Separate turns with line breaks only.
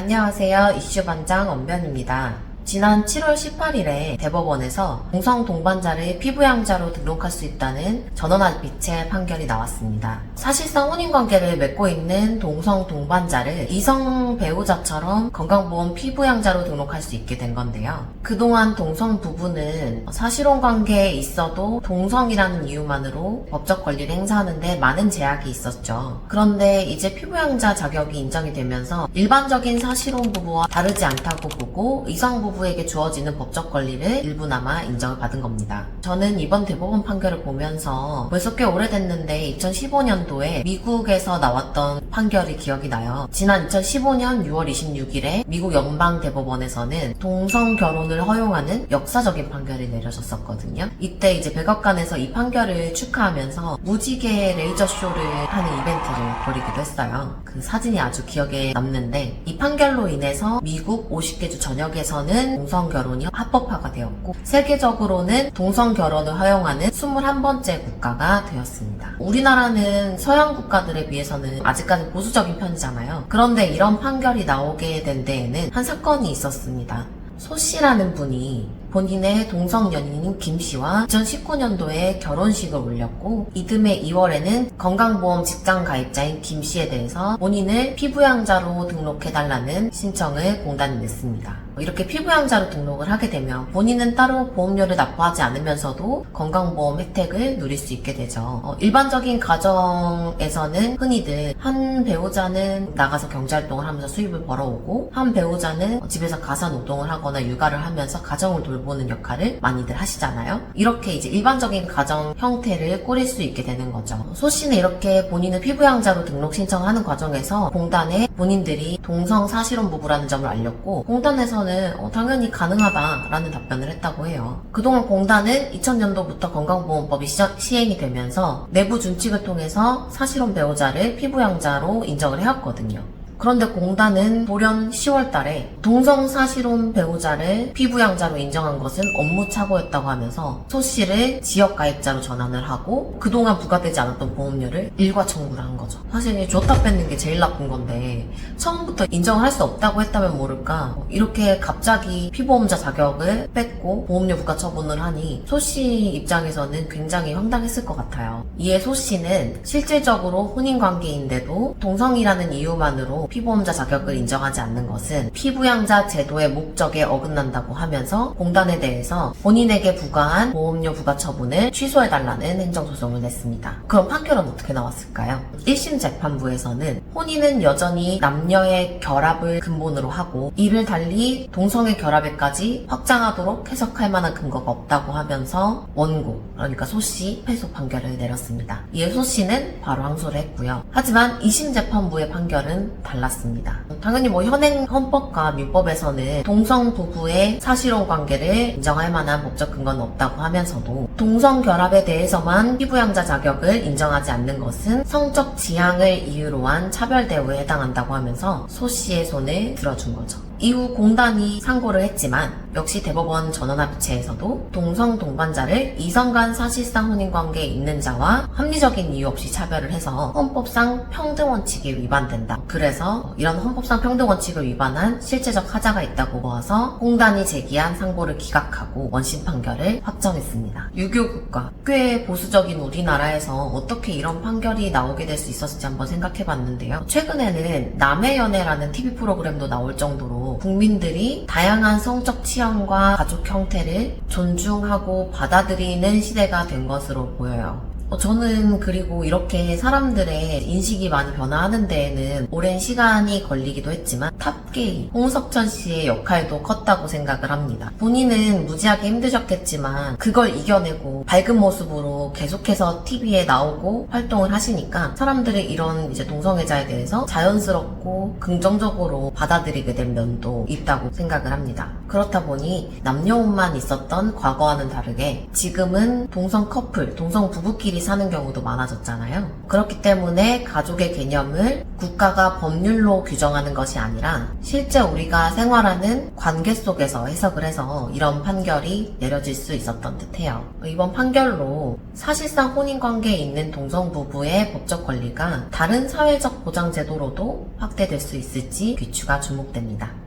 안녕하세요. 이슈반장 엄변입니다. 지난 7월 18일에 대법원에서 동성 동반자를 피부양자로 등록할 수 있다는 전원합의체 판결이 나왔습니다. 사실상 혼인관계를 맺고 있는 동성 동반자를 이성 배우자처럼 건강보험 피부양자로 등록할 수 있게 된 건데요. 그동안 동성 부부는 사실혼 관계에 있어도 동성이라는 이유만으로 법적 권리를 행사하는데 많은 제약이 있었죠. 그런데 이제 피부양자 자격이 인정이 되면서 일반적인 사실혼 부부와 다르지 않다고 보고 이성 부부에게 주어지는 법적 권리를 일부나마 인정을 받은 겁니다. 저는 이번 대법원 판결을 보면서 벌써 꽤 오래됐는데 2015년도에 미국에서 나왔던 판결이 기억이 나요. 지난 2015년 6월 26일에 미국 연방대법원에서는 동성 결혼을 허용하는 역사적인 판결이 내려졌었거든요. 이때 이제 백악관에서 이 판결을 축하하면서 무지개 레이저 쇼를 하는 이벤트를 벌이기도 했어요. 그 사진이 아주 기억에 남는데 이 판결로 인해서 미국 50개 주 전역에서는 동성 결혼이 합법화가 되었고 세계적으로는 동성 결혼을 허용하는 21번째 국가가 되었습니다. 우리나라는 서양 국가들에 비해서는 아직까지 보수적인 편이잖아요. 그런데 이런 판결이 나오게 된 데에는 한 사건이 있었습니다. 소 씨라는 분이 본인의 동성 연인인 김 씨와 2019년도에 결혼식을 올렸고 이듬해 2월에는 건강보험 직장 가입자인 김 씨에 대해서 본인을 피부양자로 등록해달라는 신청을 공단에 냈습니다. 이렇게 피부양자로 등록을 하게 되면 본인은 따로 보험료를 납부하지 않으면서도 건강보험 혜택을 누릴 수 있게 되죠. 일반적인 가정에서는 흔히들 한 배우자는 나가서 경제활동을 하면서 수입을 벌어오고 한 배우자는 집에서 가사노동을 하거나 육아를 하면서 가정을 돌보는 역할을 많이들 하시잖아요. 이렇게 이제 일반적인 가정 형태를 꾸릴 수 있게 되는 거죠. 소 씨는 이렇게 본인을 피부양자로 등록 신청하는 과정에서 공단에 본인들이 동성 사실혼 부부라는 점을 알렸고 공단에서 당연히 가능하다라는 답변을 했다고 해요. 그동안 공단은 2000년도부터 건강보험법이 시행이 되면서 내부 준칙을 통해서 사실혼 배우자를 피부양자로 인정을 해왔거든요. 그런데 공단은 돌연 10월 달에 동성 사실혼 배우자를 피부양자로 인정한 것은 업무착오였다고 하면서 소 씨를 지역가입자로 전환을 하고 그동안 부과되지 않았던 보험료를 일괄 청구를 한 거죠. 사실 줬다 뺏는 게 제일 나쁜 건데 처음부터 인정할 수 없다고 했다면 모를까 이렇게 갑자기 피보험자 자격을 뺏고 보험료 부과 처분을 하니 소 씨 입장에서는 굉장히 황당했을 것 같아요. 이에 소 씨는 실질적으로 혼인관계인데도 동성이라는 이유만으로 피보험자 자격을 인정하지 않는 것은 피부양자 제도의 목적에 어긋난다고 하면서 공단에 대해서 본인에게 부과한 보험료 부과 처분을 취소해달라는 행정소송을 냈습니다. 그럼 판결은 어떻게 나왔을까요? 1심 재판부에서는 혼인은 여전히 남녀의 결합을 근본으로 하고 이를 달리 동성의 결합에까지 확장하도록 해석할 만한 근거가 없다고 하면서 원고, 그러니까 소씨 패소 판결을 내렸습니다. 이에 소씨는 바로 항소를 했고요. 하지만 2심 재판부의 판결은 달랐습니다. 당연히 현행 헌법과 민법에서는 동성 부부의 사실혼 관계를 인정할 만한 법적 근거는 없다고 하면서도 동성 결합에 대해서만 피부양자 자격을 인정하지 않는 것은 성적 지향을 이유로 한 차별 대우에 해당한다고 하면서 소 씨의 손을 들어준 거죠. 이후 공단이 상고를 했지만 역시 대법원 전원합의체에서도 동성 동반자를 이성 간 사실상 혼인관계에 있는 자와 합리적인 이유 없이 차별을 해서 헌법상 평등원칙에 위반된다. 그래서 이런 헌법상 평등원칙을 위반한 실체적 하자가 있다고 보아서 공단이 제기한 상고를 기각하고 원심 판결을 확정했습니다. 유교국가, 꽤 보수적인 우리나라에서 어떻게 이런 판결이 나오게 될 수 있었을지 한번 생각해봤는데요. 최근에는 남의 연애라는 TV 프로그램도 나올 정도로 국민들이 다양한 성적 취향과 가족 형태를 존중하고 받아들이는 시대가 된 것으로 보여요. 저는 그리고 이렇게 사람들의 인식이 많이 변화하는 데에는 오랜 시간이 걸리기도 했지만 탑게이 홍석천 씨의 역할도 컸다고 생각을 합니다. 본인은 무지하게 힘드셨겠지만 그걸 이겨내고 밝은 모습으로 계속해서 TV에 나오고 활동을 하시니까 사람들이 이런 이제 동성애자에 대해서 자연스럽고 긍정적으로 받아들이게 된 면도 있다고 생각을 합니다. 그렇다 보니 남녀혼만 있었던 과거와는 다르게 지금은 동성 커플, 동성 부부끼리 사는 경우도 많아졌잖아요. 그렇기 때문에 가족의 개념을 국가가 법률로 규정하는 것이 아니라 실제 우리가 생활하는 관계 속에서 해석을 해서 이런 판결이 내려질 수 있었던 듯해요. 이번 판결로 사실상 혼인관계에 있는 동성부부의 법적 권리가 다른 사회적 보장 제도로도 확대될 수 있을지 귀추가 주목됩니다.